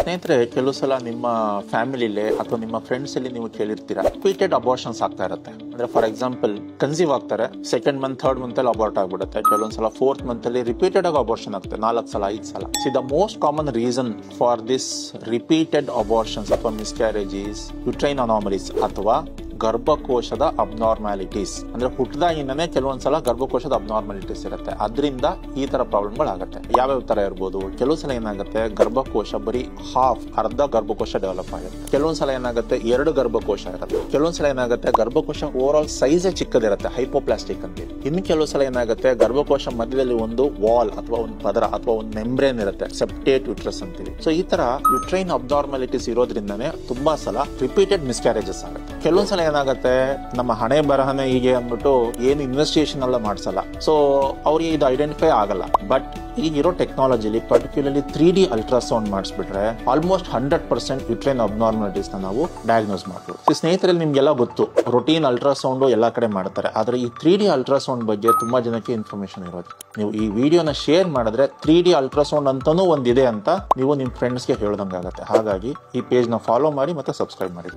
ಸ್ನೇಹಿತರೆ, ಕೆಲವು ಸಲ ನಿಮ್ಮ ಫ್ಯಾಮಿಲಿಲಿ ಅಥವಾ ನಿಮ್ಮ ಫ್ರೆಂಡ್ಸ್ ಅಲ್ಲಿ ನೀವು ಕೇಳಿರ್ತೀರಾ, ರಿಪೀಟೆಡ್ ಅಬಾರ್ಷನ್ಸ್ ಆಗ್ತಾ ಇರುತ್ತೆ. ಅಂದ್ರೆ ಫಾರ್ ಎಕ್ಸಾಂಪಲ್ ಕನ್ಸೀವ್ ಆಗ್ತಾರೆ, ಸೆಕೆಂಡ್ ಮಂತ್ ಥರ್ಡ್ ಮಂತ್ ಅಲ್ಲಿ ಅಬಾರ್ಟ್ ಆಗ್ಬಿಡುತ್ತೆ. ಕೆಲವೊಂದ್ಸಲ ಫೋರ್ತ್ ಮಂತ್ ಅಲ್ಲಿ ರಿಪೀಟೆಡ್ ಆಗಿ ಅಬಾರ್ಷನ್ ಆಗುತ್ತೆ, 4 ಸಲ 5 ಸಲ. The most common reason for this repeated abortions ಅಥವಾ ಮಿಸ್ಕ್ಯಾರೇಜಸ್ ಯುಟ್ರೈನ್ ಅನಾಮಲೀಸ್ ಅಥವಾ ಗರ್ಭಕೋಶದ ಅಬ್ನಾರ್ಮ್ಯಾಲಿಟೀಸ್. ಅಂದ್ರೆ ಹುಟ್ಟದಾಗಿಂದನೇ ಕೆಲವೊಂದ್ಸಲ ಗರ್ಭಕೋಶದ ಅಬ್ನಾರ್ಮ್ಯಾಲಿಟೀಸ್ ಇರುತ್ತೆ. ಅದರಿಂದ ಈ ತರ ಪ್ರಾಬ್ಲಮ್ಗಳಾಗುತ್ತೆ. ಯಾವ್ಯಾವ ತರ ಇರ್ಬೋದು? ಕೆಲವು ಸಲ ಏನಾಗುತ್ತೆ, ಗರ್ಭಕೋಶ ಬರೀ ಅರ್ಧ ಗರ್ಭಕೋಶ ಡೆವಲಪ್ ಆಗುತ್ತೆ. ಕೆಲವೊಂದ್ಸಲ ಏನಾಗುತ್ತೆ, 2 ಗರ್ಭಕೋಶ ಇರುತ್ತೆ. ಕೆಲವೊಂದ್ಸಲ ಏನಾಗುತ್ತೆ, ಗರ್ಭಕೋಶ ಓವರ್ ಆಲ್ ಸೈಜ್ ಚಿಕ್ಕದಿರುತ್ತೆ, ಹೈಪೋಪ್ಲಾಸ್ಟಿಕ್ ಅಂತೀವಿ. ಇನ್ನು ಕೆಲವು ಸಲ ಏನಾಗುತ್ತೆ, ಗರ್ಭಕೋಶ ಮಧ್ಯದಲ್ಲಿ ಒಂದು ವಾಲ್ ಅಥವಾ ಒಂದು ಪದರ ಅಥವಾ ಒಂದು ಮೆಂಬ್ರೇನ್ ಇರುತ್ತೆ, ಸೆಪ್ಟೇಟ್ ಯುಟ್ರಸ್ ಅಂತೀವಿ. ಸೊ ಈ ತರ ಯುಟ್ರೈನ್ ಅಬ್ನಾರ್ಮ್ಯಾಲಿಟೀಸ್ ಇರೋದ್ರಿಂದಾನೇ ತುಂಬಾ ಸಲ ರಿಪೀಟೆಡ್ ಮಿಸ್ಕ್ಯಾರೇಜಸ್ ಆಗುತ್ತೆ. ಕೆಲವೊಂದ್ಸಲ ಏನಾಗುತ್ತೆ, ನಮ್ಮ ಹಣೆ ಬರಹನೆ ಹೀಗೆ ಅಂದ್ಬಿಟ್ಟು ಏನು ಇನ್ವೆಸ್ಟಿಗೇಷನ್ ಎಲ್ಲ ಮಾಡ್ಸಲ್ಲ, ಸೊ ಅವ್ರಿಗೆ ಇದು ಐಡೆಂಟಿಫೈ ಆಗಲ್ಲ. ಬಟ್ ಈಗಿರೋ ಟೆಕ್ನಾಲಜಿಲಿ ಪರ್ಟಿಕ್ಯುಲರ್ಲಿ 3D ಅಲ್ಟ್ರಾಸೌಂಡ್ ಮಾಡಿಸ್ಬಿಟ್ರೆ ಆಲ್ಮೋಸ್ಟ್ 100% ಯುಟ್ರೈನ್ ಅಬ್ನಾರ್ಮಲಿಟೀಸ್ ನಾವು ಡಯಾಗ್ನೋಸ್ ಮಾಡ್ಬೋದು. ಸ್ನೇಹಿತರಲ್ಲಿ ನಿಮ್ಗೆಲ್ಲ ಗೊತ್ತು, ರೊಟೀನ್ ಅಲ್ಟ್ರಾಸೌಂಡ್ ಎಲ್ಲ ಕಡೆ ಮಾಡ್ತಾರೆ. ಆದ್ರೆ ಈ 3D ಅಲ್ಟ್ರಾಸೌಂಡ್ ಬಗ್ಗೆ ತುಂಬಾ ಜನಕ್ಕೆ ಇನ್ಫಾರ್ಮೇಶನ್ ಇರೋದು. ನೀವು ಈ ವಿಡಿಯೋನ ಶೇರ್ ಮಾಡಿದ್ರೆ 3D ಅಲ್ಟ್ರಾಸೌಂಡ್ ಅಂತಾನೂ ಒಂದಿದೆ ಅಂತ ನೀವು ನಿಮ್ ಫ್ರೆಂಡ್ಸ್ಗೆ ಹೇಳ್ದಂಗಾಗತ್ತೆ. ಹಾಗಾಗಿ ಈ ಪೇಜ್ ನ ಫಾಲೋ ಮಾಡಿ ಮತ್ತೆ ಸಬ್ಸ್ಕ್ರೈಬ್ ಮಾಡಿ.